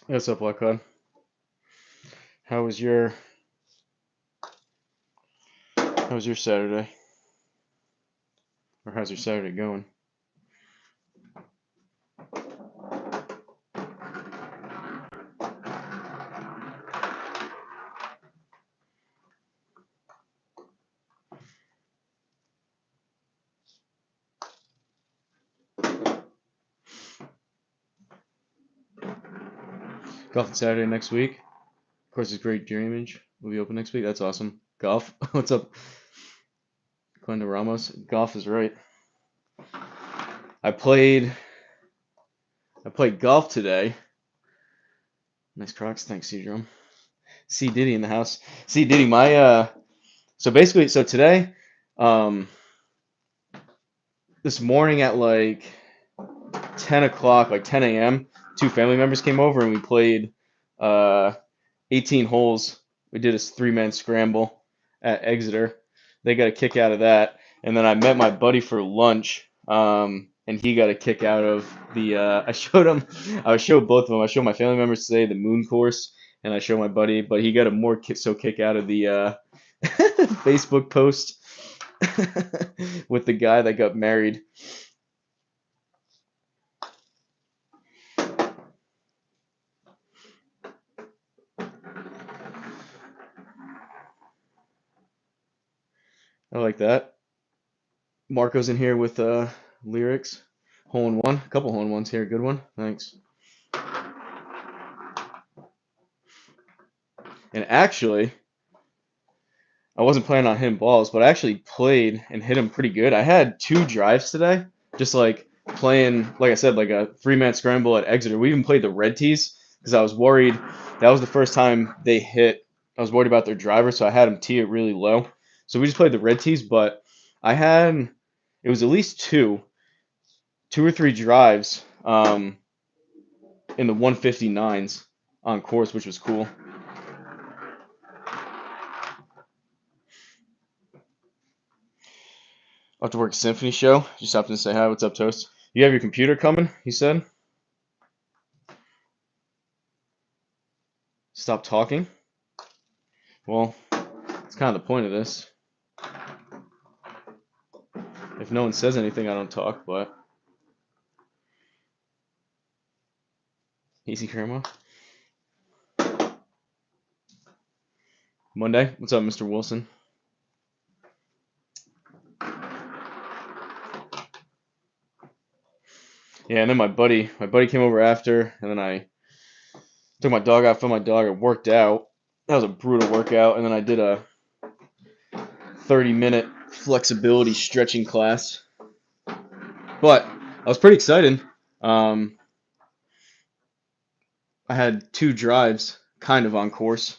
What's up, Lockhart? How was your How was your Saturday? Or how's your Saturday going? Golf on Saturday next week. Of course, it's Great Dreamage will be open next week. That's awesome. Golf. What's up, Glenda Ramos? Golf is right. I played I played golf today. Nice Crocs. Thanks, C Drum. C Diddy in the house. C Diddy, so today, um, this morning at like 10 o'clock, like 10 a.m., two family members came over and we played uh 18 holes. We did a three-man scramble at Exeter. They got a kick out of that. And then I met my buddy for lunch, and he got a kick out of the. I showed both of them. I showed my family members today the moon course, and I showed my buddy, but he got a more kick out of the Facebook post with the guy that got married. I like that. Marco's in here with lyrics. Hole in one. A couple hole in ones here. Good one. Thanks. And actually, I wasn't planning on hitting balls, but I actually played and hit them pretty good. I had two drives today, just like playing, like I said, like a three-man scramble at Exeter. We even played the red tees because I was worried. That was the first time they hit. I was worried about their driver, so I had them tee it really low. So we just played the red tees, but I had, it was at least two or three drives in the 159s on course, which was cool. After work symphony show. Just stopped in to say hi. What's up, Toast? You have your computer coming, you said? Stop talking? Well, it's kind of the point of this. If no one says anything, I don't talk, but easy, Grandma. Monday. What's up, Mr. Wilson? Yeah, and then my buddy came over after, and then I took my dog out, fed my dog, and worked out. That was a brutal workout, and then I did a 30-minute flexibility stretching class. But I was pretty excited. Um, I had two drives kind of on course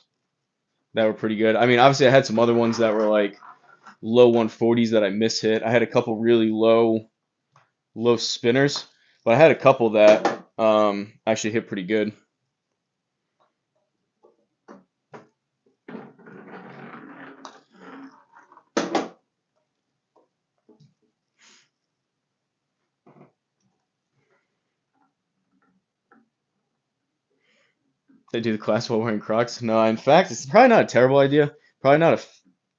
that were pretty good. I mean, obviously, I had some other ones that were like low 140s that I mishit. I had a couple really low spinners, but I had a couple that actually hit pretty good. They do the class while wearing Crocs. No, in fact, it's probably not a terrible idea. Probably not a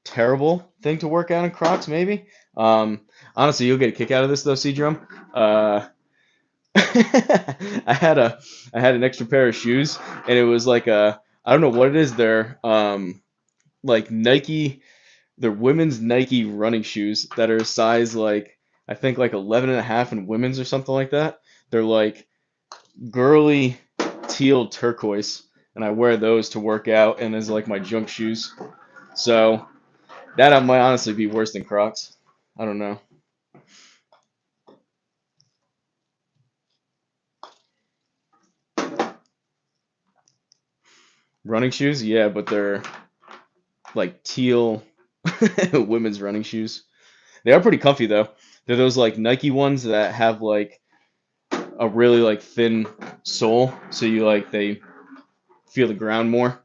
terrible thing to work out in Crocs, maybe. Honestly, you'll get a kick out of this though, C-Drum. I had an extra pair of shoes, and it was like I don't know what it is. They're like Nike. They're women's Nike running shoes that are a size like I think like 11 and a half in women's or something like that. They're like girly teal turquoise, and I wear those to work out and as like my junk shoes. So that might honestly be worse than Crocs. I don't know. Running shoes, yeah, but they're like teal women's running shoes. They are pretty comfy though. They're those like Nike ones that have like a really like thin sole, so you like they feel the ground more.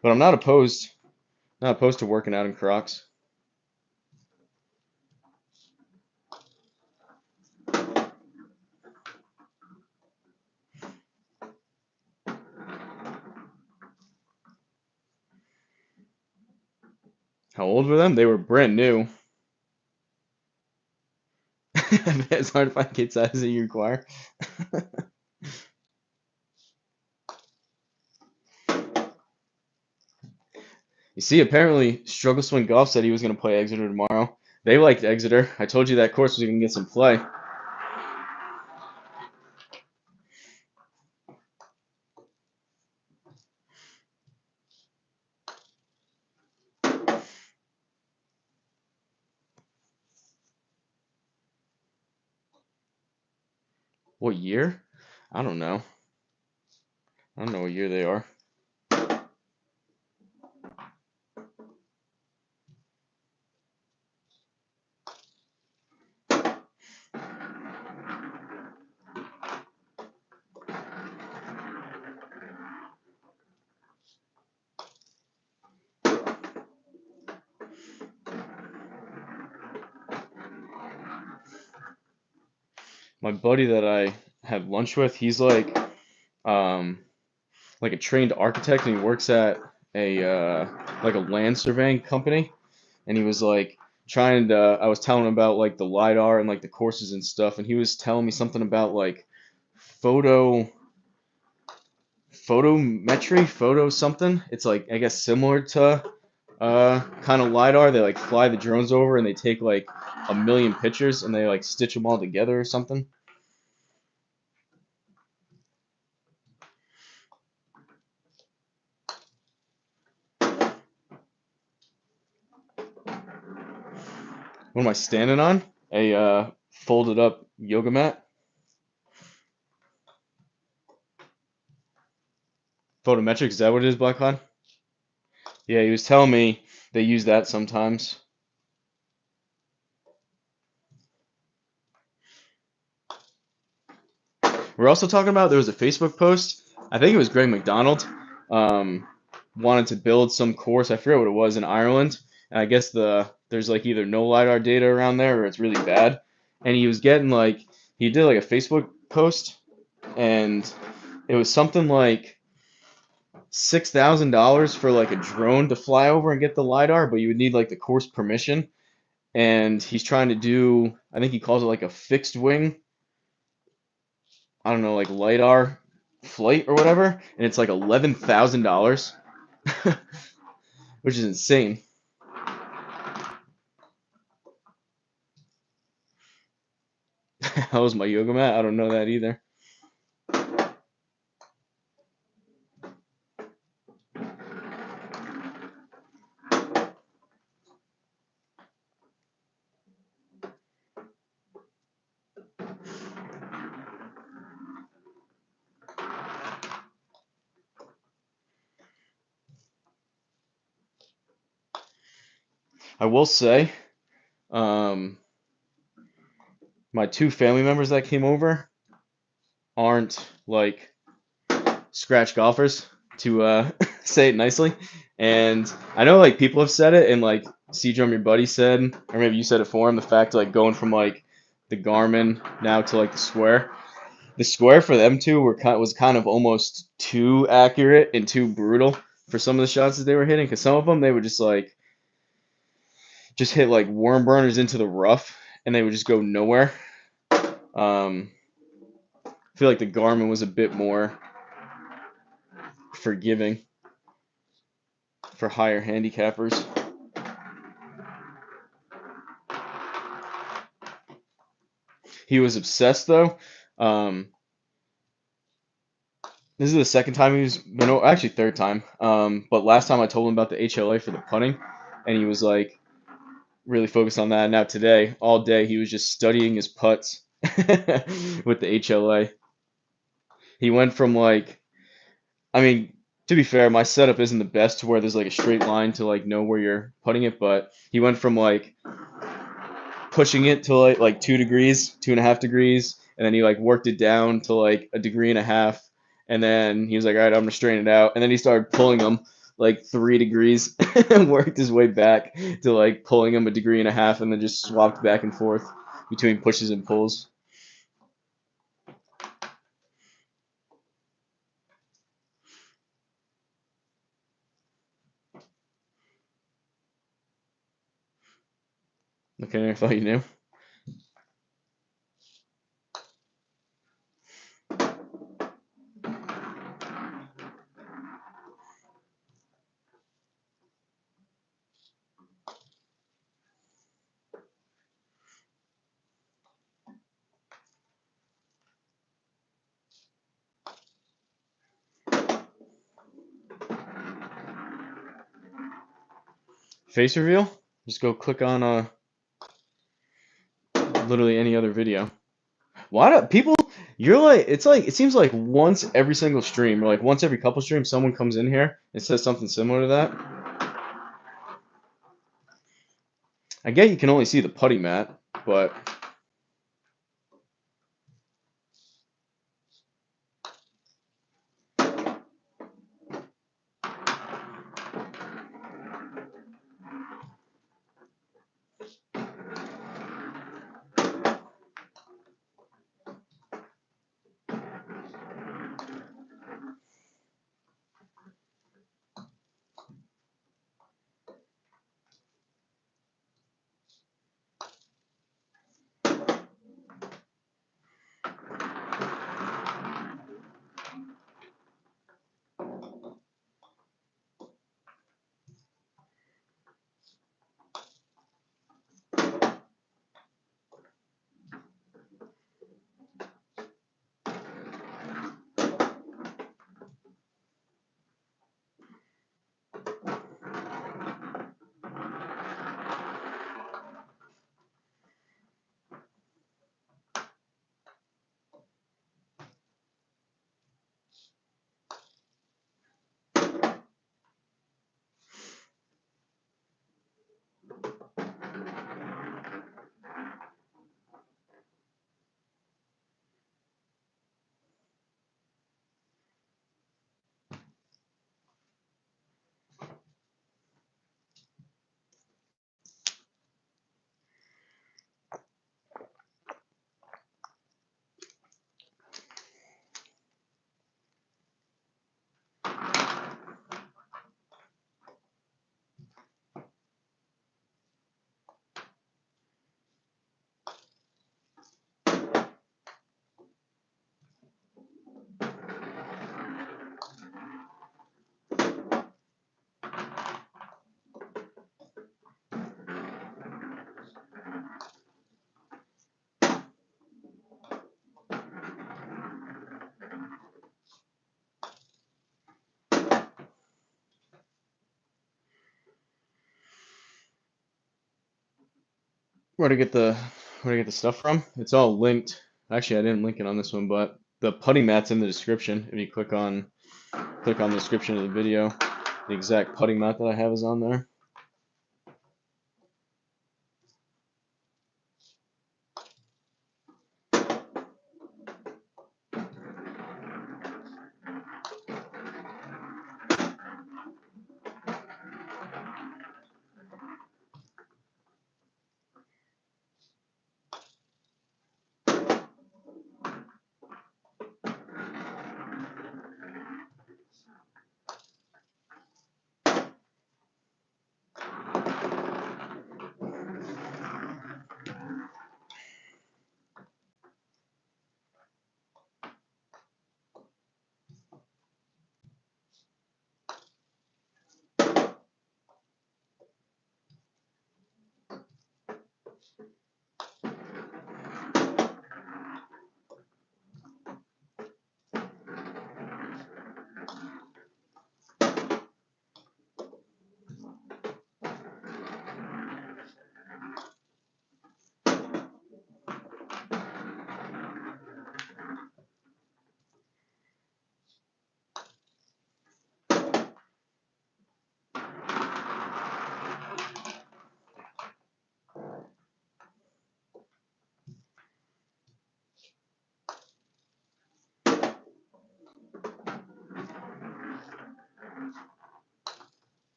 But I'm not opposed to working out in Crocs. How old were them? They were brand new. It's hard to find kid sizes that you require. You see, apparently, Struggle Swing Golf said he was going to play Exeter tomorrow. They liked Exeter. I told you that course was going to get some play. What year? I don't know. I don't know what year they are. My buddy that I had lunch with, he's um like a trained architect, and he works at a land surveying company. And he was like trying to. I was telling him about like the lidar and like the courses and stuff, and he was telling me something about like photo photometry, photo something. It's like I guess similar to kind of lidar. They like fly the drones over and they take like a million pictures and they like stitch them all together or something. What am I standing on? A folded up yoga mat. Photometrics, is that what it is, Black Cloud? Yeah, he was telling me they use that sometimes. We're also talking about there was a Facebook post. I think it was Greg McDonald. Um, wanted to build some course. I forget what it was in Ireland. And I guess there's like either no lidar data around there or it's really bad. And he was getting like he did like a Facebook post and it was something like $6,000 for like a drone to fly over and get the lidar, but you would need like the course permission. And he's trying to do, I think he calls it like a fixed wing, I don't know, like lidar flight or whatever, and it's like $11,000, which is insane. How was my yoga mat? I don't know that either. I will say, um, my two family members that came over aren't like scratch golfers, to say it nicely. And I know like people have said it, and like C-Drum, your buddy said, or maybe you said it for him, the fact like going from like the Garmin now to like the Square. The Square for them two was kind of almost too accurate and too brutal for some of the shots that they were hitting. Because some of them they would just hit like worm burners into the rough, and they would just go nowhere. I feel like the Garmin was a bit more forgiving for higher handicappers. He was obsessed though. Um, this is the second time he's been, actually third time. But last time I told him about the HLA for the putting, and he was like really focused on that. Now today, all day, he was just studying his putts with the HLA. He went from like, I mean, to be fair, my setup isn't the best to where there's like a straight line to like know where you're putting it, but he went from like pushing it to like 2 degrees, 2.5 degrees, and then he like worked it down to like a degree and a half, and then he was like, all right, I'm gonna straighten it out, and then he started pulling them like 3 degrees and worked his way back to like pulling them a degree and a half, and then just swapped back and forth between pushes and pulls. thought you knew. Face reveal? Just go click on literally any other video. Why do people? You're like, it's like, it seems like once every single stream, or like once every couple streams, someone comes in here and says something similar to that. I get you can only see the putty mat, but where to get the stuff from? It's all linked. Actually, I didn't link it on this one, but the putty mat's in the description. If you click on the description of the video, the exact putty mat that I have is on there.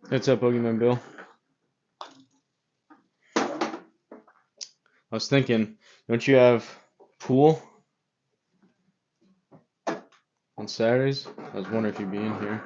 What's up, Boogeyman Bill? I was thinking, don't you have pool on Saturdays? I was wondering if you'd be in here.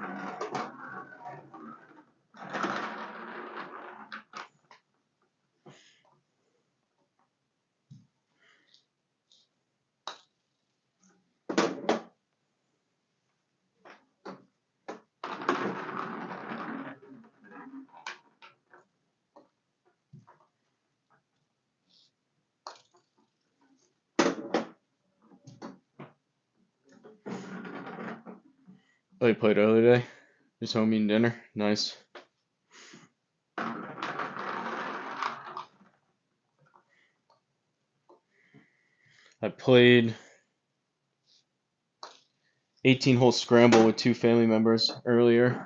Oh, you played earlier today? Just home eating dinner? Nice. I played 18-hole scramble with two family members earlier.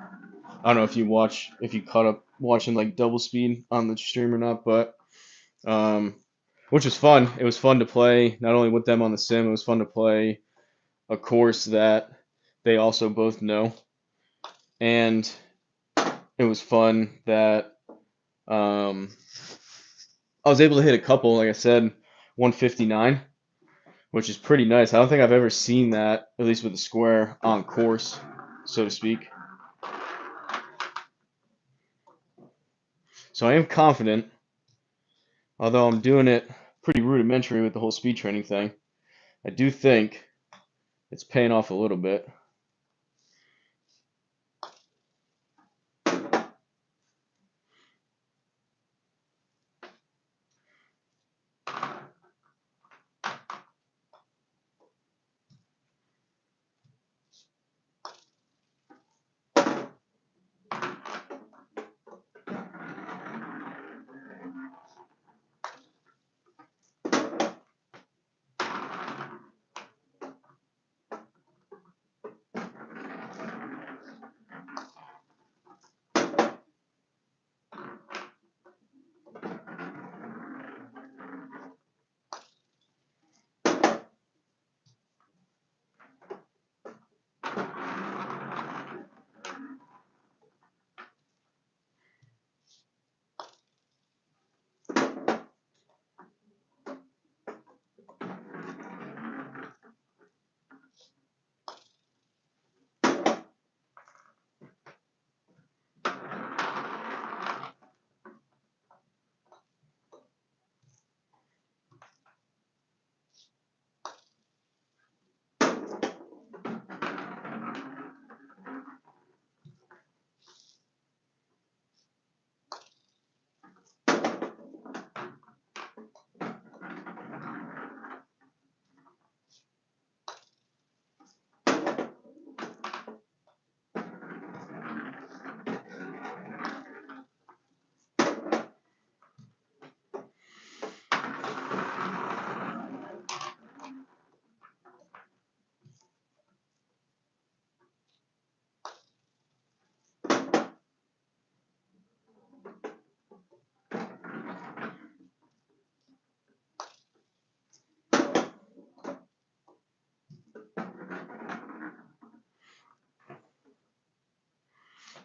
I don't know if you caught up watching like double speed on the stream or not, but which was fun. It was fun to play not only with them on the sim, it was fun to play a course that they also both know, and it was fun that um, I was able to hit a couple. Like I said, 159, which is pretty nice. I don't think I've ever seen that, at least with the square on course, so to speak. So I am confident, although I'm doing it pretty rudimentary with the whole speed training thing. I do think it's paying off a little bit.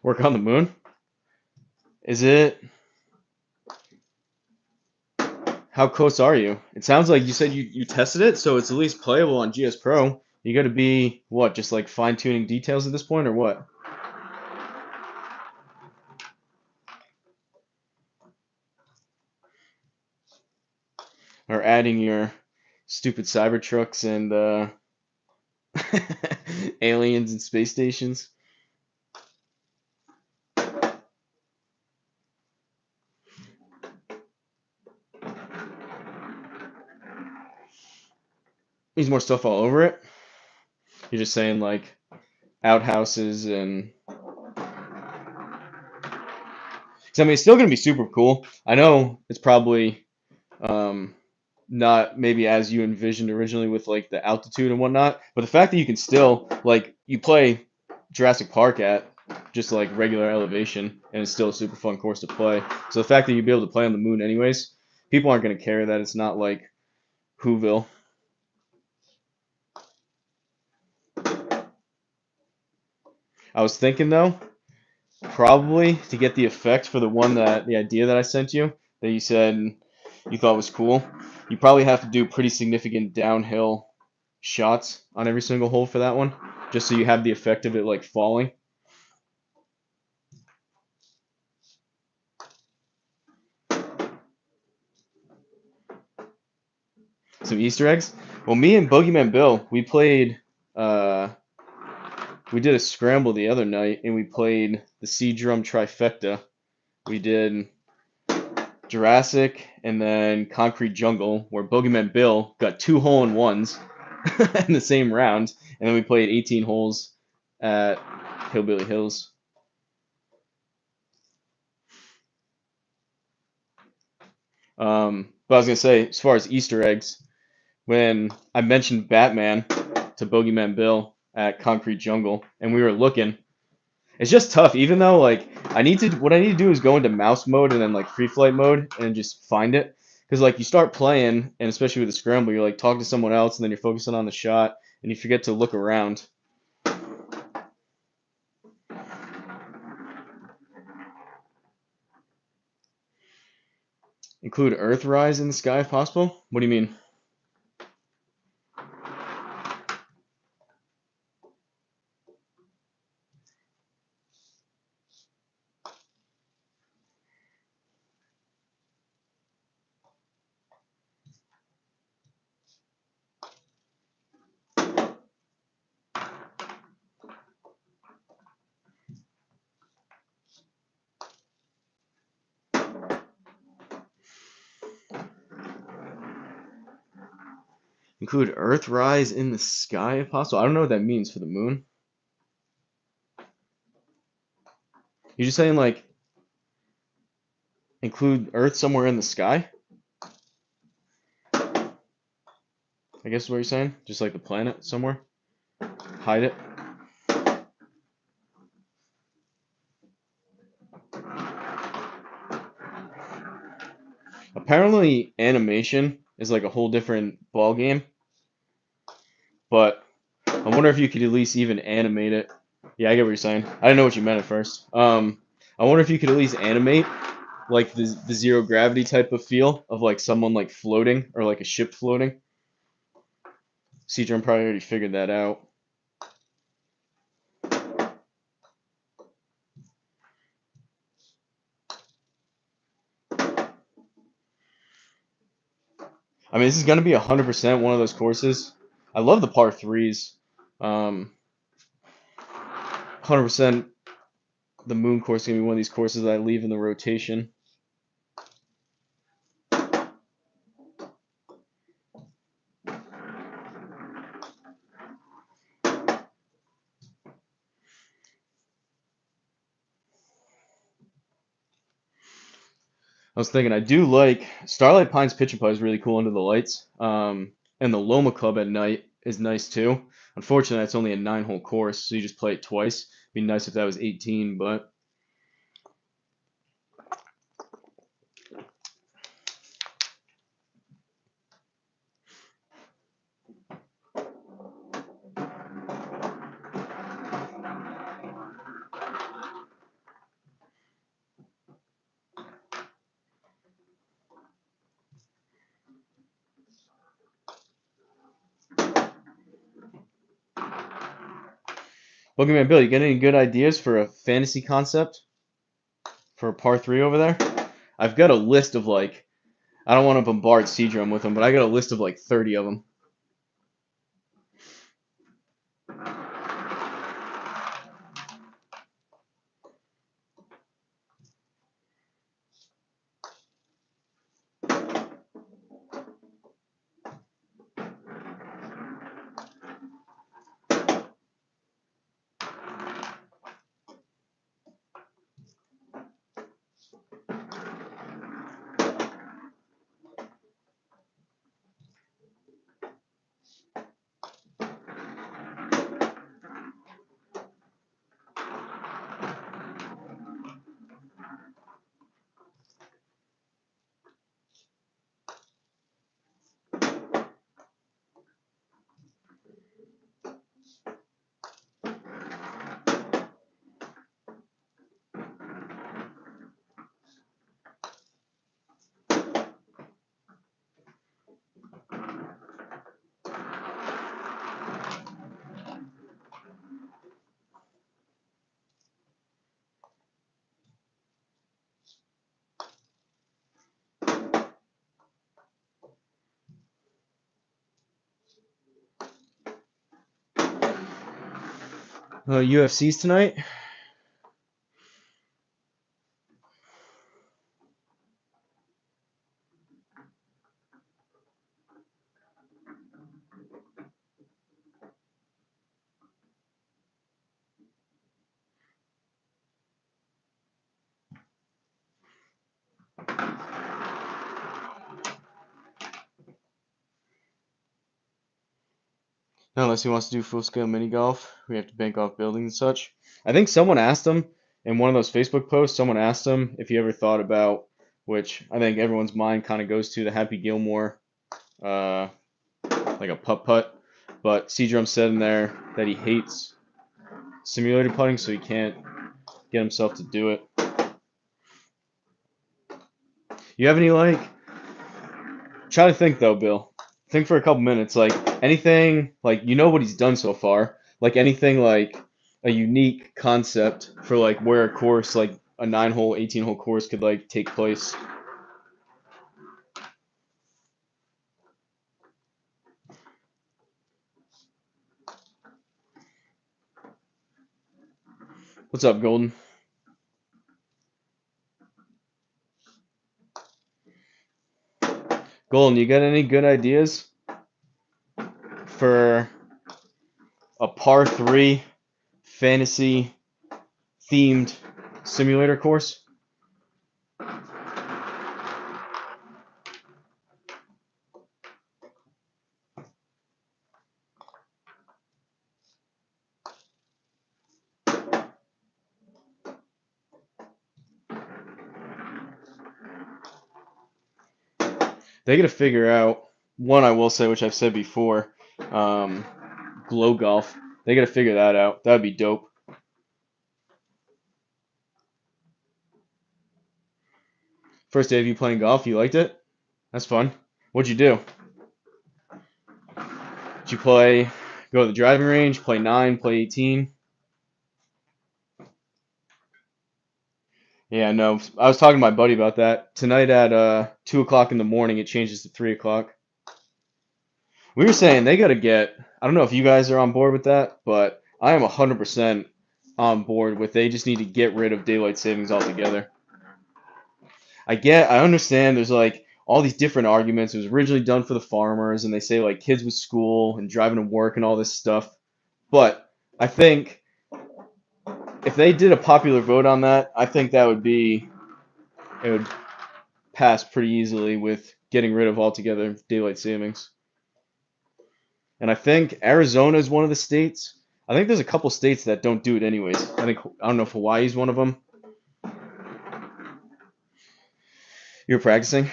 Work on the moon? Is it? How close are you? It sounds like you said you tested it, so it's at least playable on GS Pro. You got to be what, just like fine tuning details at this point, or what? Or adding your stupid Cybertrucks and aliens and space stations? Needs more stuff all over it. You're just saying like outhouses and. 'Cause, I mean, it's still gonna be super cool. I know it's probably um, not maybe as you envisioned originally with like the altitude and whatnot, but the fact that you can still like you play Jurassic Park at just like regular elevation and it's still a super fun course to play. So the fact that you'd be able to play on the moon anyways, people aren't gonna care that it's not like Whoville. I was thinking though, Probably to get the effect for the idea that I sent you that you said you thought was cool. You probably have to do pretty significant downhill shots on every single hole for that one, just so you have the effect of it like falling. Some Easter eggs. Well, me and Boogeyman Bill, uh, we did a scramble the other night, and we played the C drum trifecta. We did Jurassic and then Concrete Jungle, where Boogeyman Bill got 2 hole-in-ones in the same round, and then we played 18 holes at Hillbilly Hills. But I was gonna say, as far as Easter eggs, when I mentioned Batman to Boogeyman Bill at Concrete Jungle, and we were looking, it's just tough. Even though like what I need to do is go into mouse mode and then like free flight mode and just find it, because like you start playing, and especially with the scramble, you're like talking to someone else, and then you're focusing on the shot, and you forget to look around. Include Earthrise in the sky if possible. What do you mean? Include Earthrise in the sky if possible. I don't know what that means for the moon. You're just saying like include Earth somewhere in the sky? I guess is what you're saying. Just like the planet somewhere. Hide it. Apparently, animation is like a whole different ball game. But I wonder if you could at least even animate it. Yeah, I get what you're saying. I didn't know what you meant at first. I wonder if you could at least animate like the zero gravity type of feel of like someone like floating or like a ship floating. Cedron probably already figured that out. I mean, this is gonna be 100% one of those courses. I love the par threes. 100% the moon course is gonna be one of these courses that I leave in the rotation. I was thinking I do like Starlight Pines Pitch and Putt is really cool under the lights. And the Loma Club at night is nice too. Unfortunately, it's only a 9 hole course, so you just play it twice. It'd be nice if that was 18, but Boogeyman Bill, you got any good ideas for a fantasy concept for a par three over there? I've got a list of like I don't want to bombard Seadrum with them, but I got a list of like 30 of them. UFC's tonight. Unless he wants to do full scale mini golf, we have to bank off buildings and such. I think someone asked him in one of those Facebook posts, someone asked him if he ever thought about, which I think everyone's mind kind of goes to, the Happy Gilmore, uh, like a putt putt. But Seedrum said in there that he hates simulated putting, so he can't get himself to do it. You have any like? Try to think though, Bill. Think for a couple minutes. Like anything, like you know what he's done so far. Like anything, like a unique concept for like where a course, like a 9-hole, 18-hole course, could like take place. What's up, Golden? Golden, you got any good ideas for a par three fantasy themed simulator course? They got to figure out one. I will say, which I've said before, um, glow golf. They got to figure that out. That'd be dope. First day of you playing golf, you liked it? That's fun. What'd you do? Did you play? Go to the driving range, play 9, play 18? Yeah, no. I was talking to my buddy about that tonight at 2 o'clock in the morning. It changes to 3 o'clock. We were saying they got to get. I don't know if you guys are on board with that, but I am 100% on board with. They just need to get rid of daylight savings altogether. I understand. There's like all these different arguments. It was originally done for the farmers, and they say like kids with school and driving to work and all this stuff. But I think if they did a popular vote on that, I think that would be it would pass pretty easily with getting rid of altogether daylight savings. And I think Arizona is one of the states. I think there's a couple states that don't do it anyways. I don't know if Hawaii's one of them. You're practicing?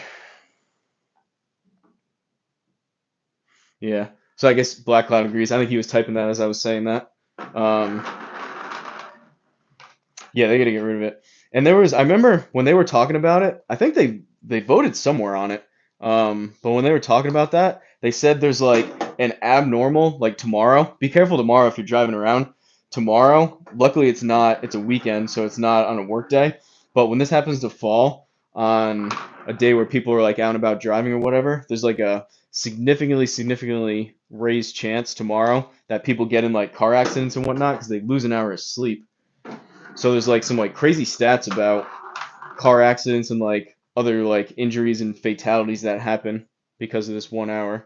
Yeah. So I guess Black Cloud agrees. I think he was typing that as I was saying that. Um, yeah, they got to get rid of it. And I remember when they were talking about it, I think they voted somewhere on it. But when they were talking about that, they said there's like an abnormal, like tomorrow. Be careful tomorrow if you're driving around. Tomorrow, luckily it's not, it's a weekend, so it's not on a work day. But when this happens to fall on a day where people are like out and about driving or whatever, there's like a significantly raised chance tomorrow that people get in like car accidents and whatnot because they lose an hour of sleep. So there's like some like crazy stats about car accidents and like other like injuries and fatalities that happen because of this 1 hour.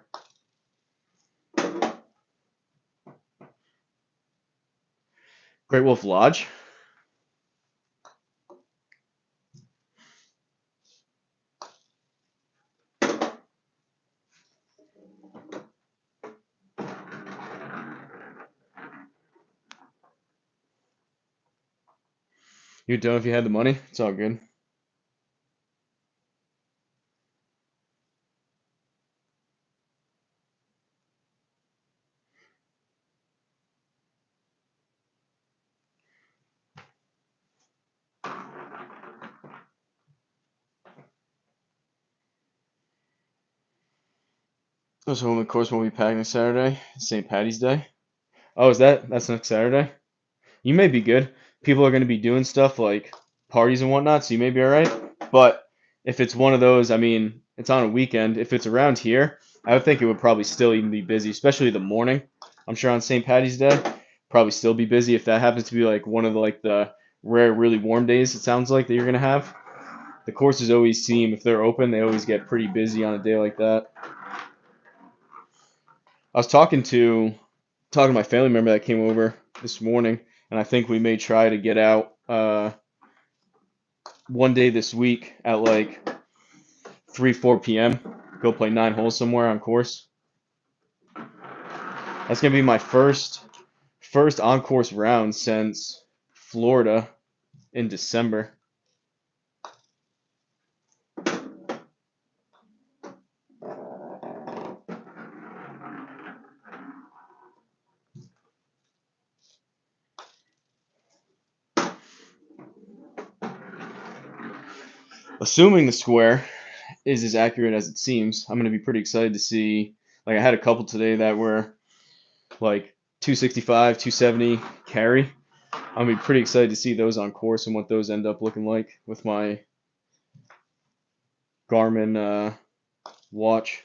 Great Wolf Lodge. You'd do it if you had the money. It's all good. So of course we'll be packing Saturday, St. Patty's Day. Oh, that's next Saturday? You may be good. People are going to be doing stuff like parties and whatnot, so you may be all right. But if it's one of those, I mean, it's on a weekend. If it's around here, I would think it would probably still even be busy, especially the morning. I'm sure on St. Patty's Day, probably still be busy if that happens to be like one of the rare, really warm days. It sounds like that you're gonna have. The courses always seem, if they're open, they always get pretty busy on a day like that. I was talking to my family member that came over this morning, and I think we may try to get out one day this week at like 3, 4 p.m. Go play 9 holes somewhere on course. That's gonna be my first on course round since Florida in December. Assuming the square is as accurate as it seems, I'm gonna be pretty excited to see. Like I had a couple today that were like 265, 270 carry. I'm gonna be pretty excited to see those on course and what those end up looking like with my Garmin watch.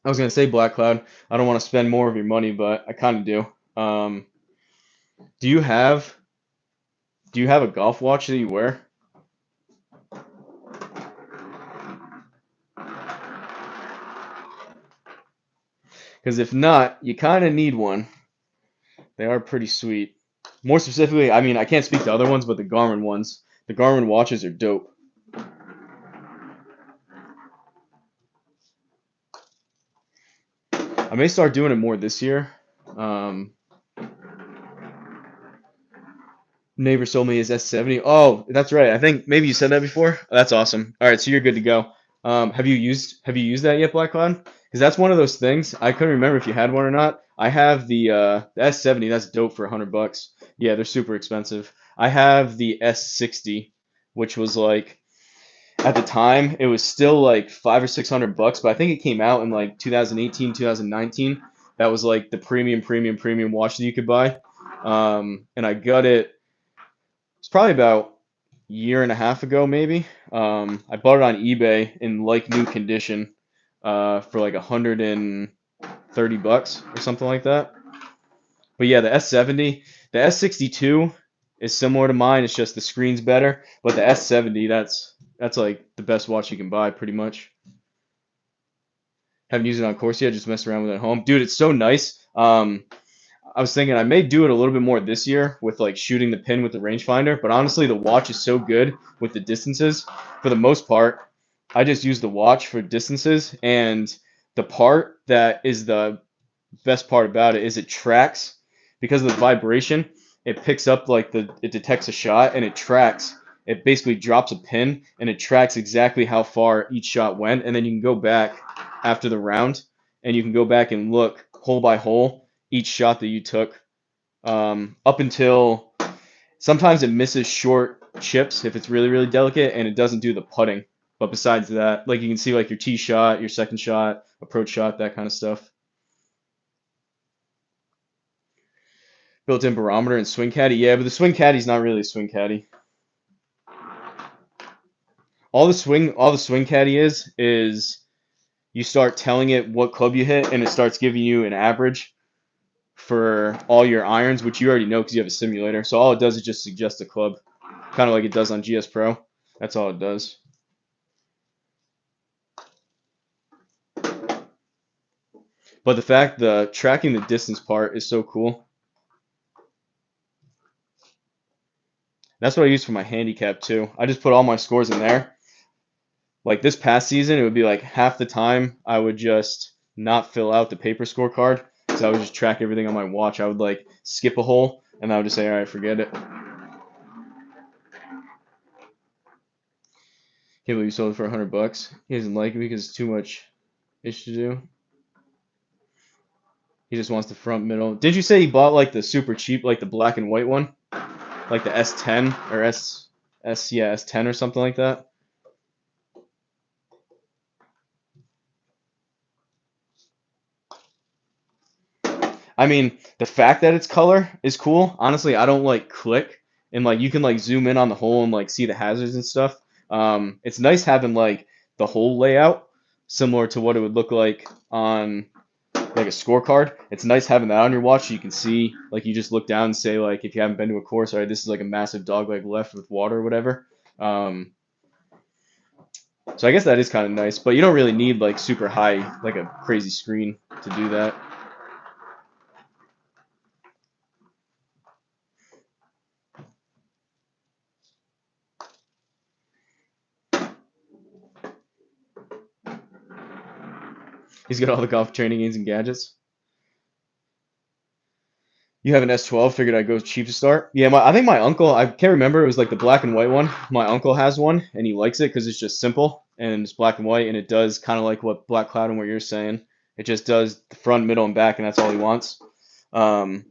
I was gonna say Black Cloud. I don't want to spend more of your money, but I kind of do. Um, do you have a golf watch that you wear? Because if not, you kind of need one. They are pretty sweet. More specifically, I mean, I can't speak to other ones, but the Garmin ones. The Garmin watches are dope. I may start doing it more this year. Um, Neighbor told me his S70. Oh, that's right. I think maybe you said that before. That's awesome. All right, so you're good to go. Have you used that yet, Black Cloud? Because that's one of those things. I couldn't remember if you had one or not. I have the S70. That's dope for $100. Yeah, they're super expensive. I have the S60, which was like at the time it was still like 500 or 600 bucks, but I think it came out in like 2018, 2019. That was like the premium watch that you could buy. And I got it. It's probably about a year and a half ago, maybe. I bought it on eBay in like new condition for like $130 or something like that. But yeah, the S70, the S62 is similar to mine. It's just the screen's better. But the S70, that's like the best watch you can buy, pretty much. Haven't used it on course yet. Just messed around with it at home, dude. It's so nice. I was thinking I may do it a little bit more this year with like shooting the pin with the rangefinder, but honestly, the watch is so good with the distances. For the most part, I just use the watch for distances, and the part that is the best part about it is it tracks because of the vibration. It picks up it detects a shot and it tracks. It basically drops a pin and it tracks exactly how far each shot went, and then you can go back after the round and you can go back and look hole by hole each shot that you took up until sometimes it misses short chips if it's really really delicate and it doesn't do the putting. But besides that, like you can see like your tee shot, your second shot, approach shot, that kind of stuff. Built-in barometer and swing caddy. Yeah, but the swing caddy's not really a swing caddy. All the swing caddy is you start telling it what club you hit and it starts giving you an average for all your irons, which you already know because you have a simulator. So all it does is just suggest a club, kind of like it does on GS Pro. That's all it does. But the tracking the distance part is so cool. That's what I use for my handicap too. I just put all my scores in there. Like this past season, it would be like half the time I would just not fill out the paper scorecard. So I would just track everything on my watch. I would like skip a hole and I would just say, all right, forget it. Can't believe you sold it for $100. He doesn't like it because it's too much ish to do. He just wants the front middle. Did you say he bought like the super cheap, like the black and white one? Like the S10 or S10 or something like that? I mean, the fact that it's color is cool. Honestly, I don't like click and like you can like zoom in on the hole and like see the hazards and stuff. It's nice having like the whole layout similar to what it would look like on like a scorecard. It's nice having that on your watch so you can see, like you just look down and say like if you haven't been to a course, all right, this is like a massive dogleg left with water or whatever. So I guess that is kind of nice, but you don't really need like super high, like a crazy screen to do that. He's got all the golf training aids and gadgets. You have an S12, figured I'd go cheap to start. Yeah, I think my uncle, I can't remember, it was like the black and white one. My uncle has one, and he likes it because it's just simple, and it's black and white, and it does kind of like what Black Cloud and what you're saying. It just does the front, middle, and back, and that's all he wants. Um,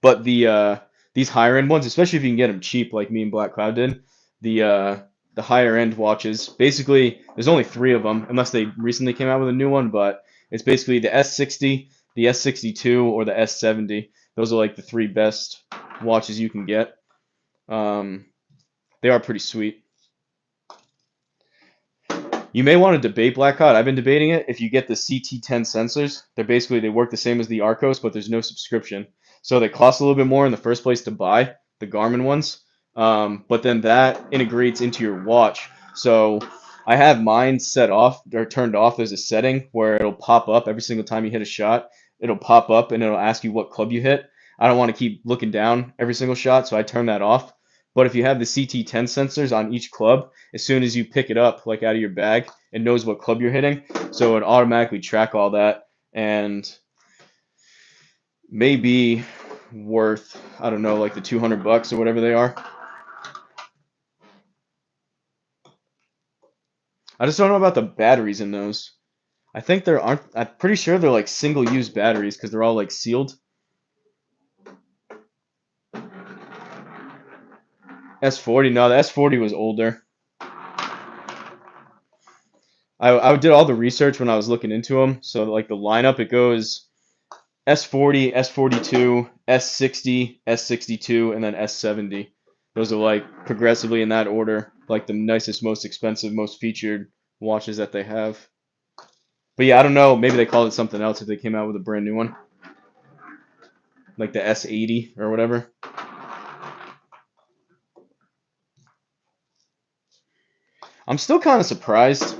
but these higher end ones, especially if you can get them cheap, like me and Black Cloud did, the higher end watches, basically, there's only three of them, unless they recently came out with a new one, but it's basically the S60, the S62, or the S70. Those are like the three best watches you can get. Um, they are pretty sweet. You may want to debate Black Cloud. I've been debating it. If you get the CT10 sensors, they work the same as the Arcos, but there's no subscription. So they cost a little bit more in the first place to buy, the Garmin ones. But then that integrates into your watch. So I have mine set off or turned off. There's a setting where it'll pop up every single time you hit a shot. It'll pop up and it'll ask you what club you hit. I don't want to keep looking down every single shot, so I turn that off. But if you have the CT10 sensors on each club, as soon as you pick it up, like out of your bag, it knows what club you're hitting. So it automatically track all that and may be worth, I don't know, like the $200 or whatever they are. I just don't know about the batteries in those. I think there aren't, I'm pretty sure they're like single use batteries because they're all like sealed. S40, no, the S40 was older. I did all the research when I was looking into them. So like the lineup, it goes S40, S42, S60, S62, and then S70. Those are like progressively in that order, like the nicest, most expensive, most featured watches that they have. But yeah, I don't know. Maybe they called it something else if they came out with a brand new one, like the S80 or whatever. I'm still kind of surprised.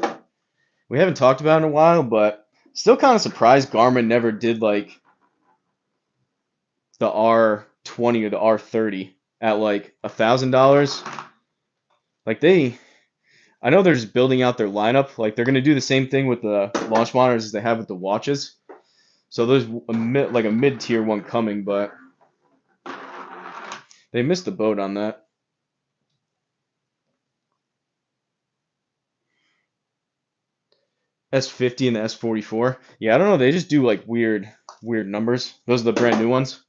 We haven't talked about it in a while, but still kind of surprised Garmin never did like the R20 or the R30 at like $1,000. Like I know they're just building out their lineup. Like they're gonna do the same thing with the launch monitors as they have with the watches. So there's like a mid-tier one coming, but they missed the boat on that. S50 and the S44. Yeah, I don't know. They just do like weird numbers. Those are the brand new ones.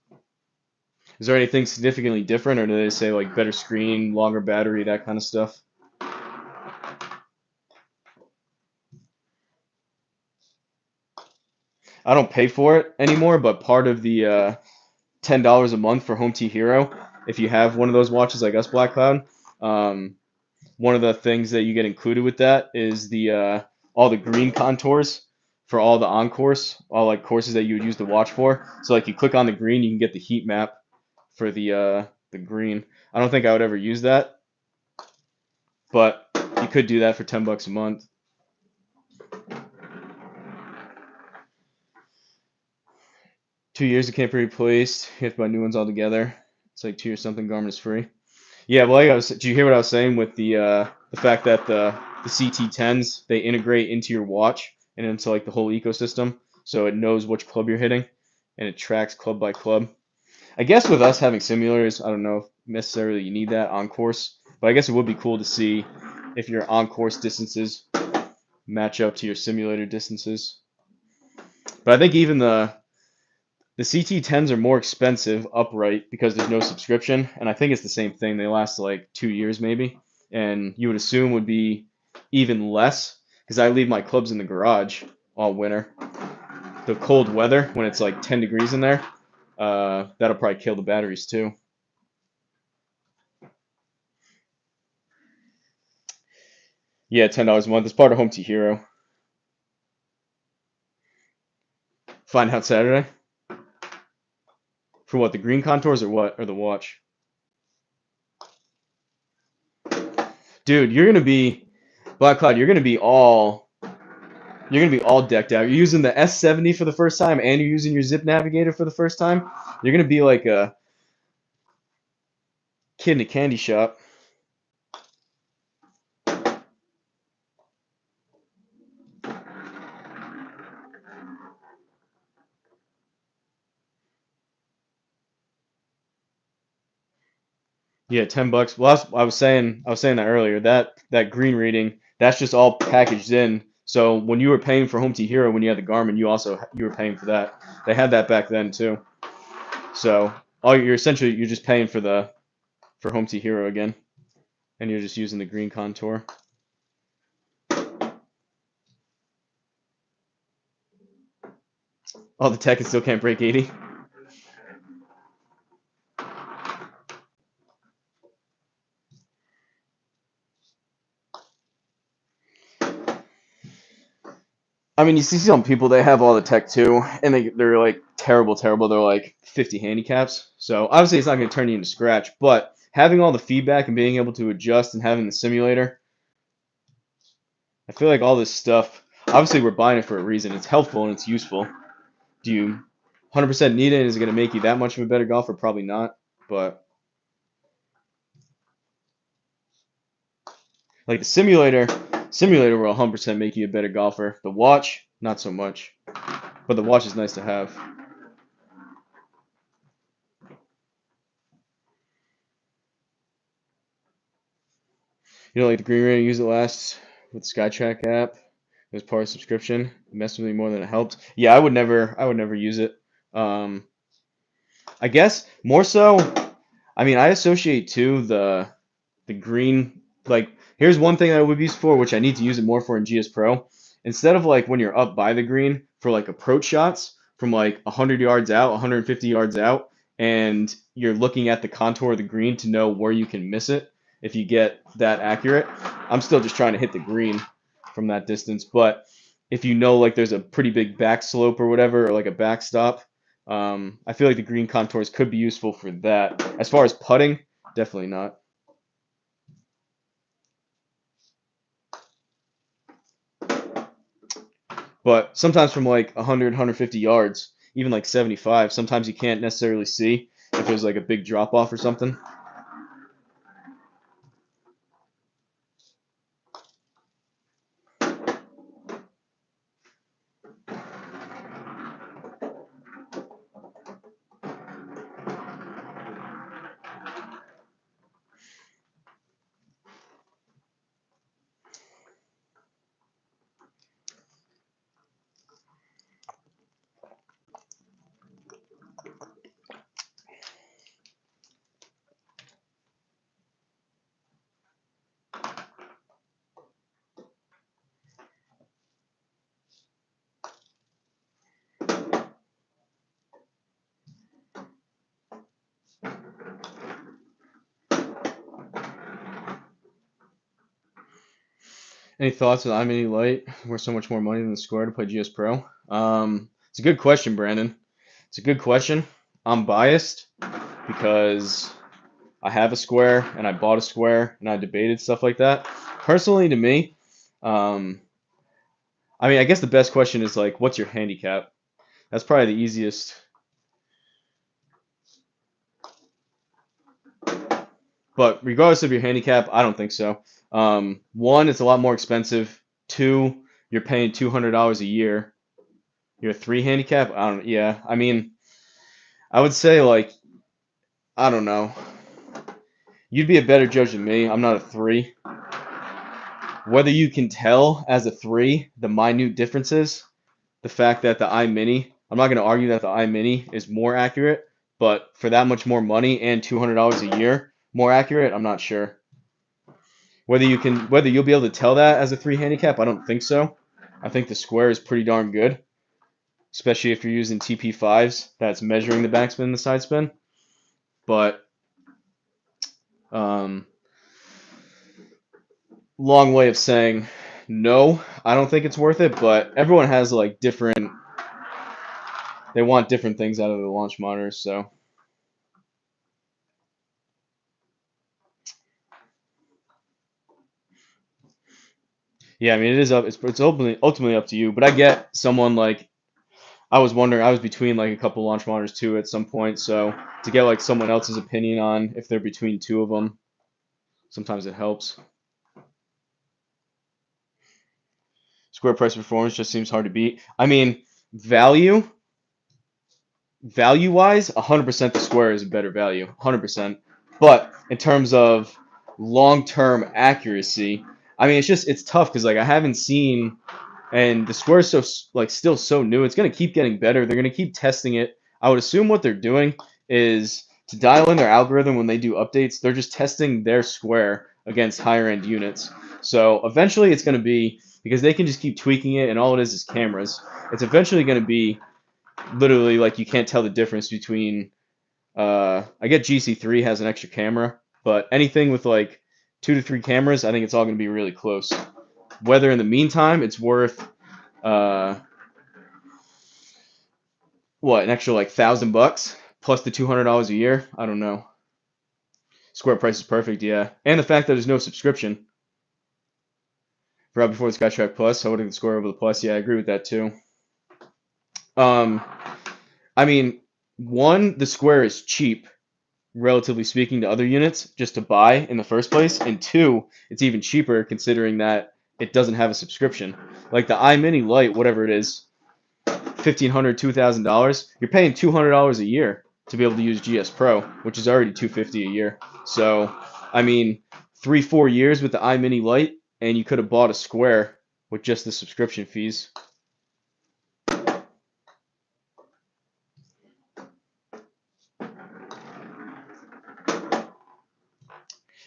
Is there anything significantly different, or do they say like better screen, longer battery, that kind of stuff? I don't pay for it anymore, but part of the $10 a month for Home T Hero, if you have one of those watches like us, Black Cloud, um, one of the things that you get included with that is the all the green contours for all the on course, all like courses that you would use the watch for. So like you click on the green, you can get the heat map for the green. I don't think I would ever use that, but you could do that for $10 a month. 2 years it can't be replaced. You have to buy new ones altogether. It's like 2 or something. Garmin is free. Yeah, well, did you hear what I was saying with the fact that the CT10s they integrate into your watch and into like the whole ecosystem, so it knows which club you're hitting, and it tracks club by club. I guess with us having simulators, I don't know if necessarily you need that on course, but I guess it would be cool to see if your on course distances match up to your simulator distances. But I think even the CT10s are more expensive upright because there's no subscription, and I think it's the same thing. They last like 2 years maybe, and you would assume would be even less because I leave my clubs in the garage all winter. The cold weather when it's like 10 degrees in there, that'll probably kill the batteries too. Yeah, $10 a month. It's part of Home to Hero. Find out Saturday for what, the green contours or what, or the watch? Dude, you're gonna be Black Cloud. You're gonna be all decked out. You're using the S70 for the first time, and you're using your Zip Navigator for the first time. You're gonna be like a kid in a candy shop. Yeah, $10. Well, I was saying that earlier. That green reading, that's just all packaged in. So when you were paying for Home to Hero when you had the Garmin, you were paying for that. They had that back then too. So you're just paying for Home to Hero again, and you're just using the green contour. All the tech and still can't break 80. I mean, you see some people, they have all the tech too, and they're like terrible, terrible. They're like 50 handicaps. So obviously, it's not going to turn you into scratch, but having all the feedback and being able to adjust and having the simulator, I feel like all this stuff. Obviously, we're buying it for a reason. It's helpful and it's useful. Do you 100% need it? Is it going to make you that much of a better golfer? Probably not. But like the simulator will 100% make you a better golfer. The watch, not so much. But the watch is nice to have. You know, like the green ray, use it last with the SkyTrack app. It was part of subscription. It messed with me more than it helped. Yeah, I would never use it. Um, I guess more so. I mean, I associate too the green. Like, here's one thing that I would use for, which I need to use it more for in GS Pro. Instead of like when you're up by the green for like approach shots from like 100 yards out, 150 yards out, and you're looking at the contour of the green to know where you can miss it if you get that accurate. I'm still just trying to hit the green from that distance, but if you know like there's a pretty big back slope or whatever, or like a backstop, I feel like the green contours could be useful for that. As far as putting, definitely not. But sometimes from like 100, 150 yards, even like 75, sometimes you can't necessarily see if there's like a big drop off or something. Any thoughts on iMini Lite? Worth so much more money than the Square to play GS Pro? It's a good question, Brandon. It's a good question. I'm biased because I have a Square and I bought a Square and I debated stuff like that. Personally, to me, um, I mean, I guess the best question is like, what's your handicap? That's probably the easiest. But regardless of your handicap, I don't think so. One, it's a lot more expensive. Two, you're paying $200 a year. You're a three handicap. I don't. Yeah, I mean, I would say like I don't know. You'd be a better judge than me. I'm not a three. Whether you can tell as a three the minute differences, the fact that the iMini, I'm not going to argue that the iMini is more accurate, but for that much more money and $200 a year more accurate, I'm not sure. Whether you'll be able to tell that as a three handicap, I don't think so. I think the Square is pretty darn good, especially if you're using TP5s that's measuring the backspin and the side spin. But um, long way of saying no. I don't think it's worth it, but everyone has like different. They want different things out of the launch monitors, so. Yeah, I mean it is up. It's ultimately up to you. But I get someone like I was wondering. I was between like a couple launch monitors too at some point. So to get like someone else's opinion on if they're between two of them, sometimes it helps. Square price performance just seems hard to beat. I mean, value value wise, 100% the Square is a better value, 100%. But in terms of long term accuracy, I mean it's tough because like I haven't seen. And the Square is so like still so new. It's gonna keep getting better. They're gonna keep testing it. I would assume what they're doing is to dial in their algorithm when they do updates. They're just testing their Square against higher end units. So eventually, it's gonna be because they can just keep tweaking it, and all it is cameras. It's eventually gonna be literally like you can't tell the difference between. I get GC3 has an extra camera, but anything with like 2 to 3 cameras, I think it's all gonna be really close. Whether in the meantime it's worth uh, what, an extra like $1,000 plus the $200 a year? I don't know. Square price is perfect, yeah, and the fact that there's no subscription. Right before the SkyTrack Plus, I would have Square over the Plus. Yeah, I agree with that too. Um, I mean, one, the Square is cheap, relatively speaking, to other units just to buy in the first place, and two, it's even cheaper considering that it doesn't have a subscription. Like the iMini Lite, whatever it is, $1,500, $2,000, you're paying $200 a year to be able to use GS Pro, which is already $250 a year. So, I mean, 3, 4 years with the iMini Lite, and you could have bought a Square with just the subscription fees.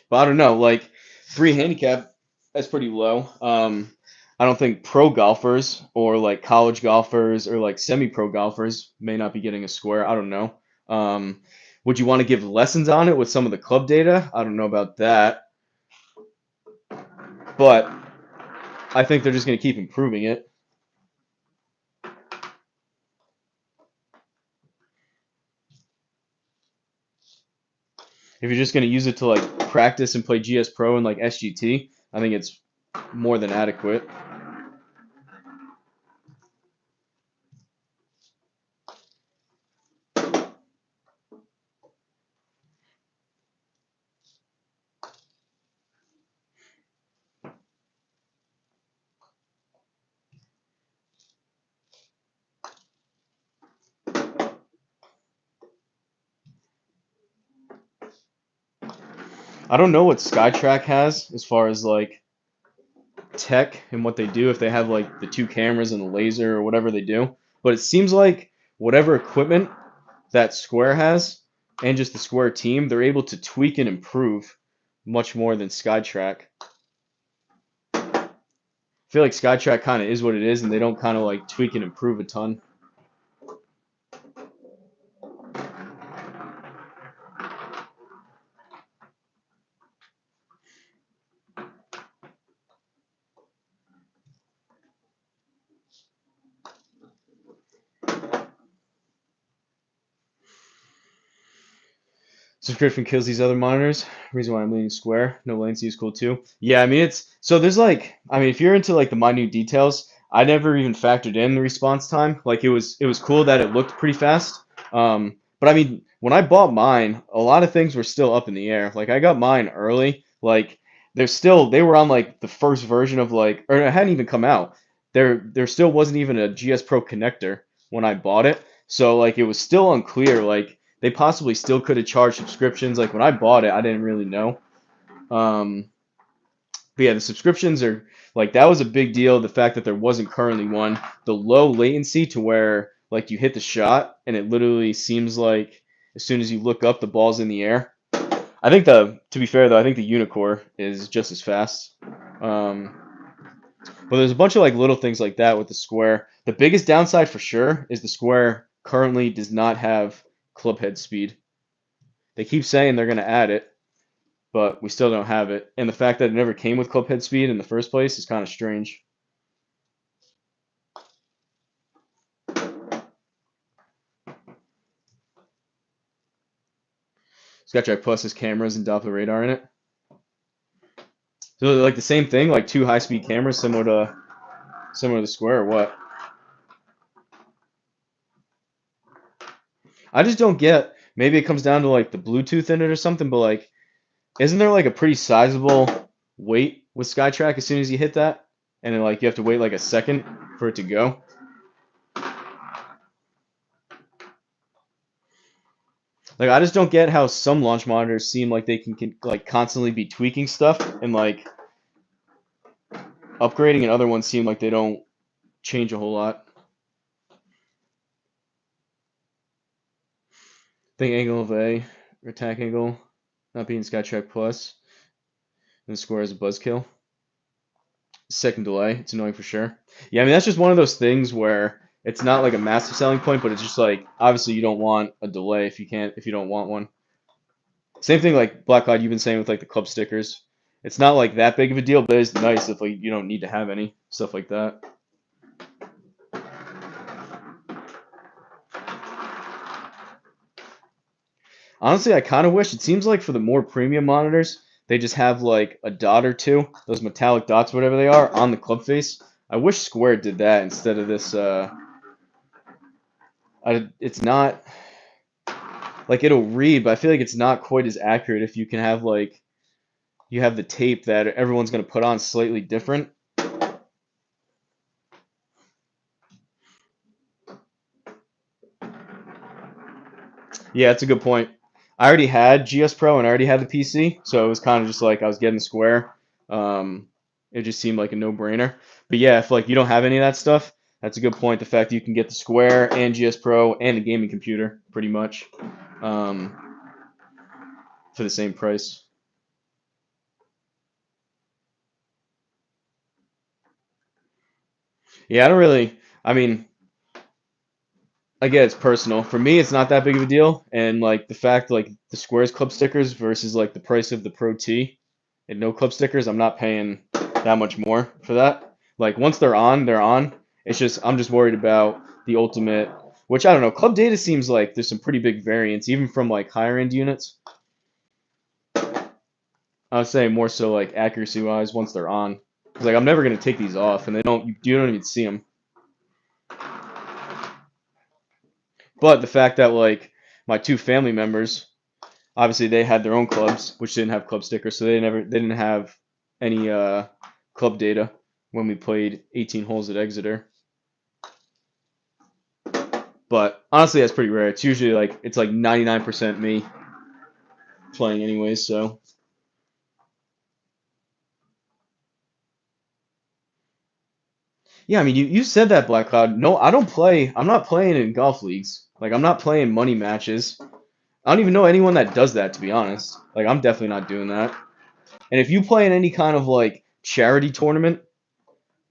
But I don't know, like 3 handicap, that's pretty low. I don't think pro golfers or like college golfers or like semi-pro golfers may not be getting a Square. I don't know. Um, would you want to give lessons on it with some of the club data? I don't know about that, but I think they're just going to keep improving it. If you're just going to use it to like practice and play GS Pro and like SGT, I think it's more than adequate. I don't know what SkyTrack has as far as like tech and what they do, if they have like the 2 cameras and the laser or whatever they do. But it seems like whatever equipment that Square has and just the Square team, they're able to tweak and improve much more than SkyTrack. I feel like SkyTrack kind of is what it is, and they don't kind of like tweak and improve a ton. Subscription kills these other monitors. Reason why I'm leaning Square. No latency is cool too. Yeah, I mean it's so there's like I mean if you're into like the minute details, I never even factored in the response time. Like it was cool that it looked pretty fast. But I mean when I bought mine, a lot of things were still up in the air. Like I got mine early. Like they were on like the first version of like or it hadn't even come out. There still wasn't even a GS Pro connector when I bought it. So like it was still unclear like they possibly still could have charged subscriptions. Like when I bought it, I didn't really know. Um, but yeah, the subscriptions are like that was a big deal. The fact that there wasn't currently one, the low latency to where like you hit the shot and it literally seems like as soon as you look up, the ball's in the air. I think to be fair though, I think the Unicore is just as fast. Um, but there's a bunch of like little things like that with the Square. The biggest downside for sure is the Square currently does not have club head speed. They keep saying they're going to add it, but we still don't have it. And the fact that it never came with club head speed in the first place is kind of strange. SkyTrack Plus has cameras and Doppler radar in it. So like the same thing, like two high-speed cameras similar to the Square or what? I just don't get. Maybe it comes down to like the Bluetooth in it or something, but like, isn't there like a pretty sizable wait with SkyTrack as soon as you hit that, and then like you have to wait like a second for it to go? Like I just don't get how some launch monitors seem like they can like constantly be tweaking stuff and like upgrading, and other ones seem like they don't change a whole lot. Think angle of A, or attack angle, not being SkyTrack Plus, and the Square is a buzzkill. Second delay, it's annoying for sure. Yeah, I mean that's just one of those things where it's not like a massive selling point, but it's just like obviously you don't want a delay if you don't want one. Same thing like Black Cloud, you've been saying with like the club stickers. It's not like that big of a deal, but it's nice if like you don't need to have any stuff like that. Honestly, I kind of wish it seems like for the more premium monitors, they just have like a dot or two, those metallic dots, whatever they are, on the club face. I wish Square did that instead of this. It's not like it'll read, but I feel like it's not quite as accurate if you can have like you have the tape that everyone's going to put on slightly different. Yeah, that's a good point. I already had GS Pro and I already had the PC, so it was kind of just like I was getting the Square. Um, it just seemed like a no-brainer. But yeah, if like you don't have any of that stuff, that's a good point. The fact that you can get the Square and GS Pro and a gaming computer, pretty much, um, for the same price. Yeah, I don't really. I mean, again, it's personal. For me, it's not that big of a deal. And like the fact like the Squares club stickers versus like the price of the Pro T and no club stickers, I'm not paying that much more for that. Like once they're on, they're on. It's just I'm just worried about the ultimate, which I don't know. Club data seems like there's some pretty big variance, even from like higher end units. I would say more so like accuracy wise once they're on. 'Cause like I'm never gonna take these off, and you don't even see them. But the fact that like my two family members, obviously they had their own clubs which didn't have club stickers, so they didn't have any club data when we played 18 holes at Exeter. But honestly, that's pretty rare. It's usually like it's like 99% me playing anyways. So yeah, I mean you said that Black Cloud. No, I don't play. I'm not playing in golf leagues. Like I'm not playing money matches. I don't even know anyone that does that, to be honest. Like I'm definitely not doing that. And if you play in any kind of like charity tournament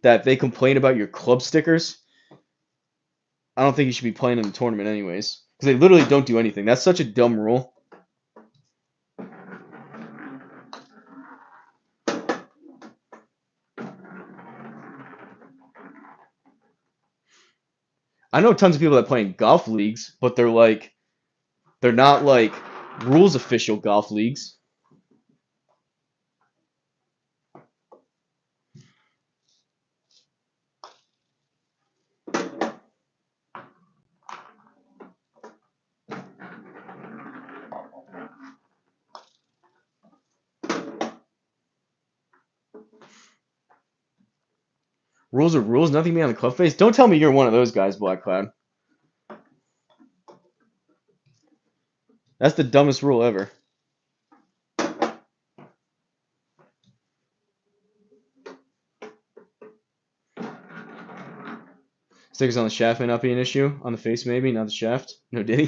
that they complain about your club stickers, I don't think you should be playing in the tournament anyways. Because they literally don't do anything. That's such a dumb rule. I know tons of people that play in golf leagues, but they're not like rules official golf leagues. Rules are rules, nothing beyond the club face. Don't tell me you're one of those guys, Black Cloud. That's the dumbest rule ever. Stickers on the shaft may not be an issue. On the face, maybe, not the shaft. No diddy.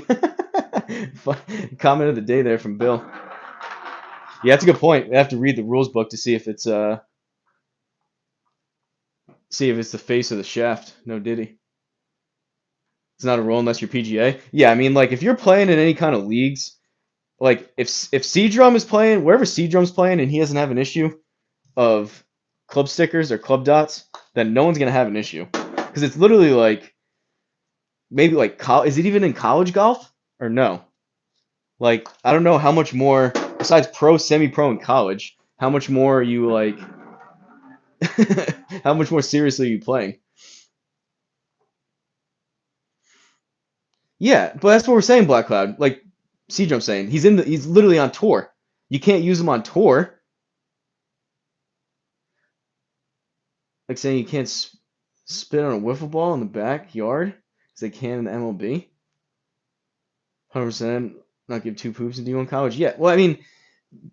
Comment of the day there from Bill. Yeah, that's a good point. We have to read the rules book to see if it's the face of the shaft. No diddy. It's not a rule unless you're PGA. Yeah, I mean, like if you're playing in any kind of leagues, Like if C Drum is playing wherever C Drum's playing and he doesn't have an issue of club stickers or club dots, then no one's gonna have an issue because it's literally like maybe like is it even in college golf or no? Like I don't know how much more besides pro, semi-pro, and college. How much more are you like? How much more seriously are you playing? Yeah, but that's what we're saying, Black Cloud. Like C Drum's saying, he's literally on tour. You can't use him on tour. Like saying you can't spit on a wiffle ball in the backyard because they can in the MLB. 100% not give two poops and do in college. Yeah, well, I mean,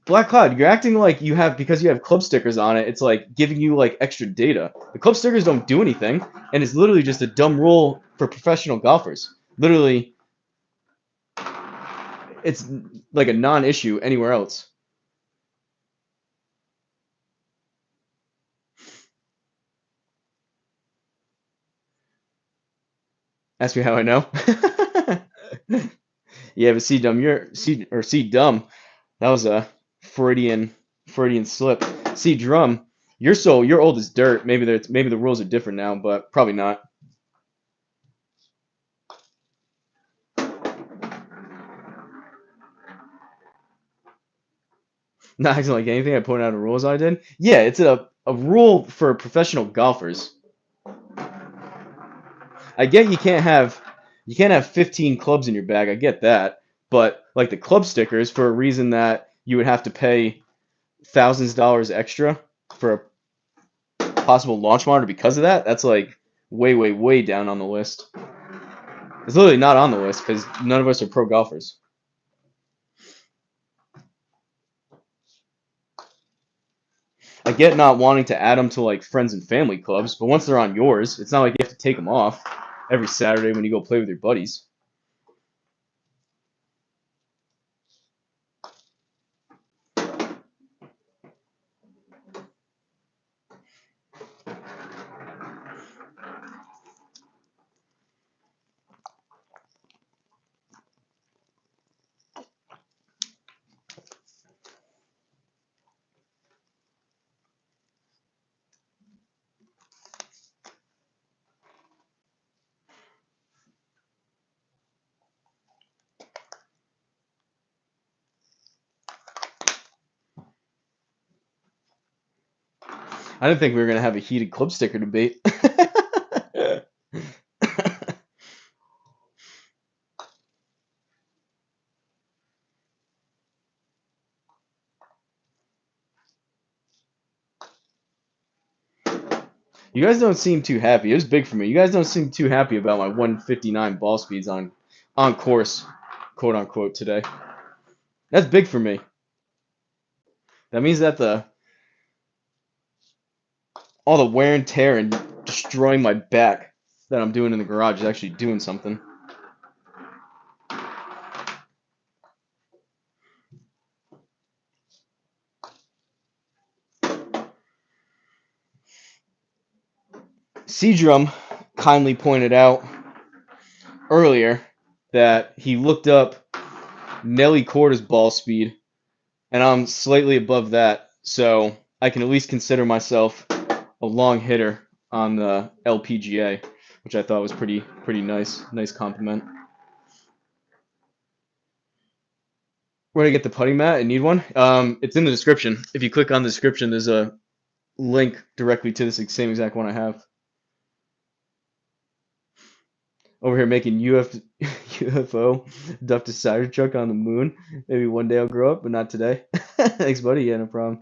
Black Cloud, you're acting like you have because you have club stickers on it. It's like giving you like extra data. The club stickers don't do anything, and it's literally just a dumb rule for professional golfers. Literally, it's like a non-issue anywhere else. Ask me how I know. Yeah, but C dumb, you're C dumb. That was a Freudian slip. C drum, you're old as dirt. Maybe the rules are different now, but probably not. Not acting like anything. I pointed out the rules I did. Yeah, it's a rule for professional golfers. I get you can't have 15 clubs in your bag. I get that, but like the club stickers for a reason that you would have to pay thousands of dollars extra for a possible launch monitor because of that. That's like way down on the list. It's literally not on the list because none of us are pro golfers. I get not wanting to add them to like friends and family clubs, but once they're on yours, it's not like you have to take them off every Saturday when you go play with your buddies. I didn't think we were gonna have a heated club sticker debate. You guys don't seem too happy. It was big for me. You guys don't seem too happy about my 159 ball speeds on course, quote unquote, today. That's big for me. That means that the all the wear and tear and destroying my back that I'm doing in the garage is actually doing something. Seedrum kindly pointed out earlier that he looked up Nelly Corda's ball speed, and I'm slightly above that, so I can at least consider myself a long hitter on the LPGA, which I thought was pretty nice compliment. Where do I get the putting mat? I need one. It's in the description. If you click on the description, there's a link directly to this same exact one I have. Over here making UFO duck to Cybertruck on the moon. Maybe one day I'll grow up, but not today. Thanks, buddy. Yeah, no problem.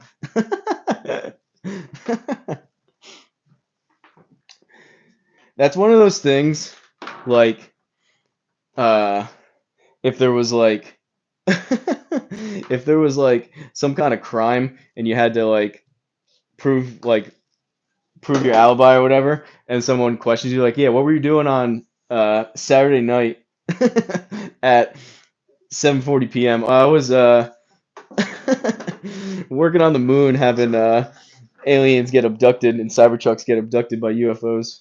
That's one of those things, like, uh, if there was like, if there was like some kind of crime and you had to like prove like prove your alibi or whatever, and someone questions you like, yeah, what were you doing on Saturday night at 7:40 p.m.? I was working on the moon, having aliens get abducted and Cybertrucks get abducted by UFOs.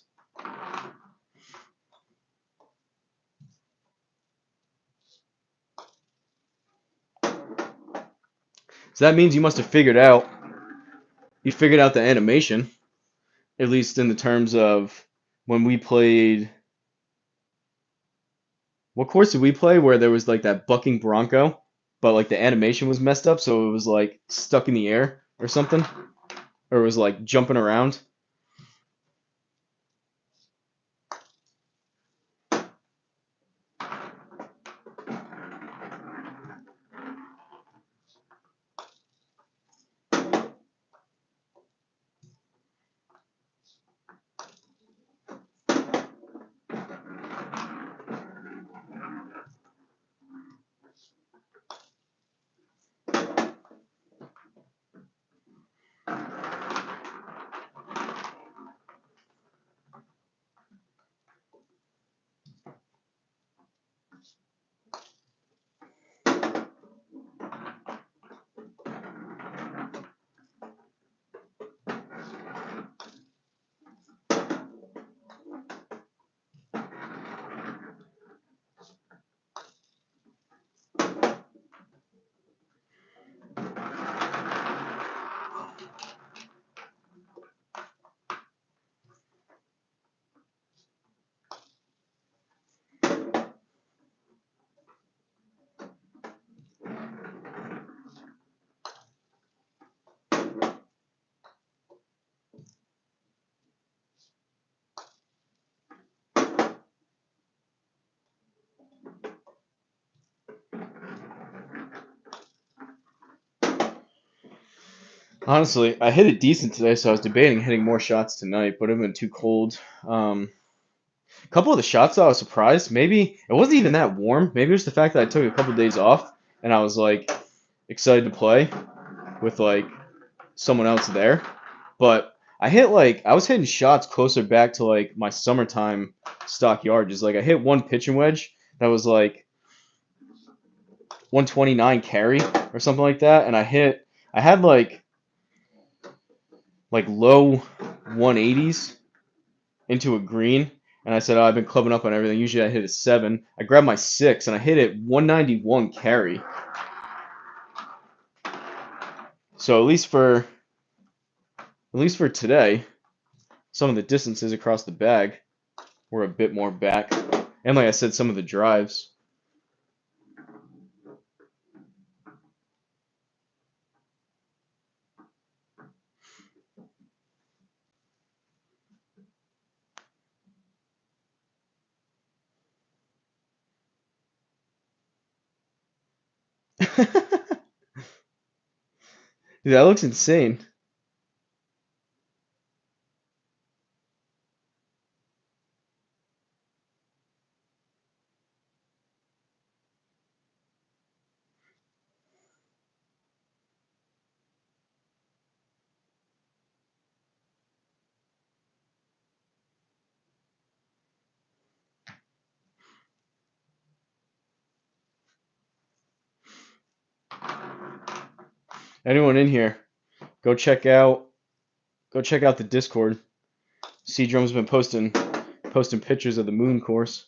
So that means you figured out the animation, at least in the terms of when we played. What course did we play where there was like that bucking bronco, but like the animation was messed up, so it was like stuck in the air or something, or it was like jumping around. Honestly, I hit it decent today, so I was debating hitting more shots tonight, but it's been too cold. A couple of the shots, though, I was surprised. Maybe it wasn't even that warm. Maybe it was the fact that I took a couple of days off and I was like excited to play with like someone else there. But I was hitting shots closer back to like my summertime stock yardage. Like I hit one pitching wedge that was like 129 carry or something like that, and I had like low 180s into a green, and I said, oh, I've been clubbing up on everything. Usually I hit a 7. I grabbed my 6, and I hit it 191 carry. So at least for today, some of the distances across the bag were a bit more back. And like I said, some of the drives. Dude, that looks insane. Anyone in here, go check out the Discord. C Drum's been posting pictures of the moon course.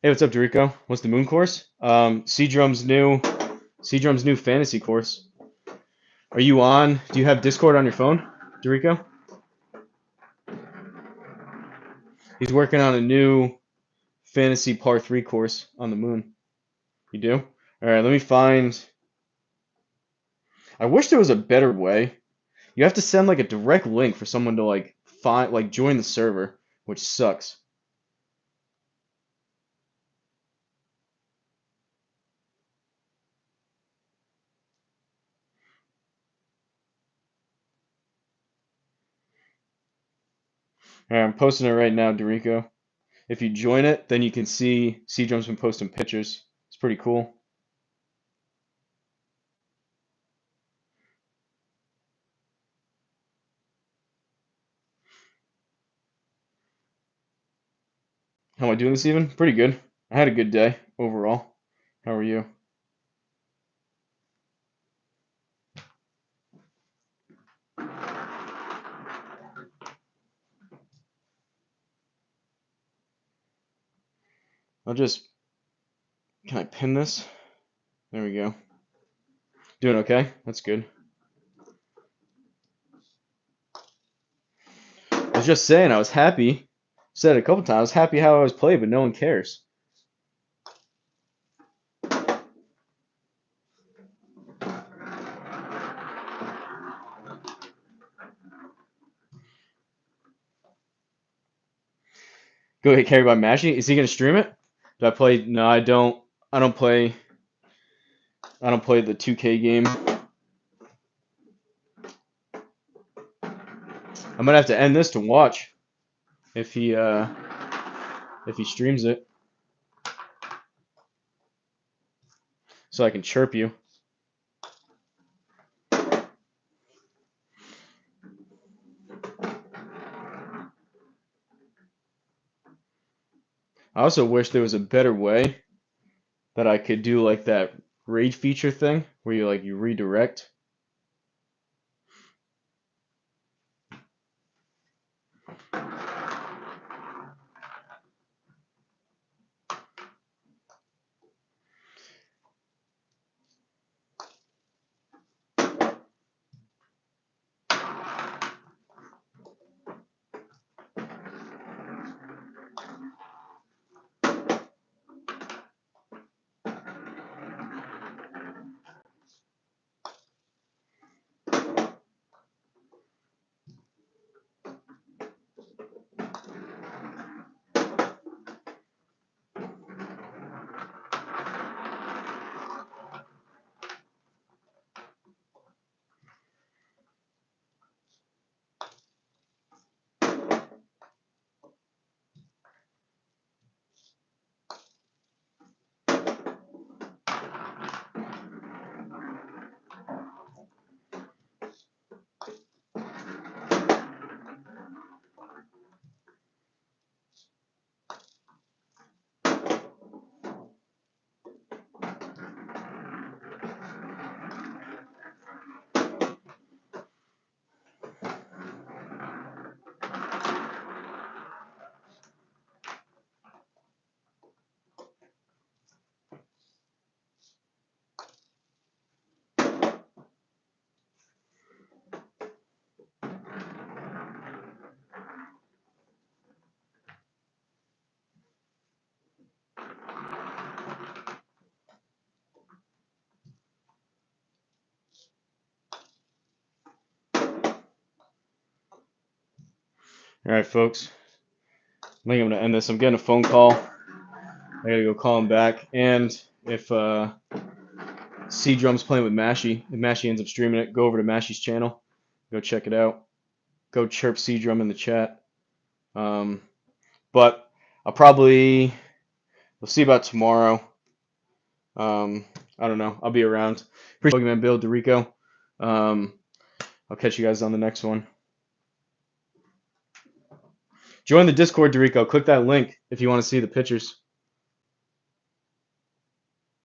Hey, what's up, Dorico? What's the moon course? C Drum's new fantasy course. Are you on? Do you have Discord on your phone, Dorico? He's working on a new fantasy par 3 course on the moon. You do? All right, let me find. I wish there was a better way. You have to send like a direct link for someone to like join the server, which sucks. All right, I'm posting it right now, Dorico. If you join it, then you can see C-Drum's been posting pictures. It's pretty cool. How am I doing this evening? Pretty good. I had a good day overall. How are you? I'll just, can I pin this? There we go. Doing okay? That's good. I was just saying I was happy. Said it a couple times. I was happy how I was played, but no one cares. Go get carried by Mashy. Is he gonna stream it? Do I play? No, I don't. I don't play. I don't play the 2K game. I might have to end this to watch if he streams it, so I can chirp you. I also wish there was a better way that I could do like that raid feature thing where you redirect. All right, folks. I think I'm gonna end this. I'm getting a phone call. I gotta go call him back. And if C Drum's playing with Mashy, if Mashy ends up streaming it, go over to Mashy's channel. Go check it out. Go chirp C Drum in the chat. But we'll see about tomorrow. I don't know. I'll be around. Appreciate Pokemon Bill, Dorico. I'll catch you guys on the next one. Join the Discord, Dorico. Click that link if you want to see the pictures.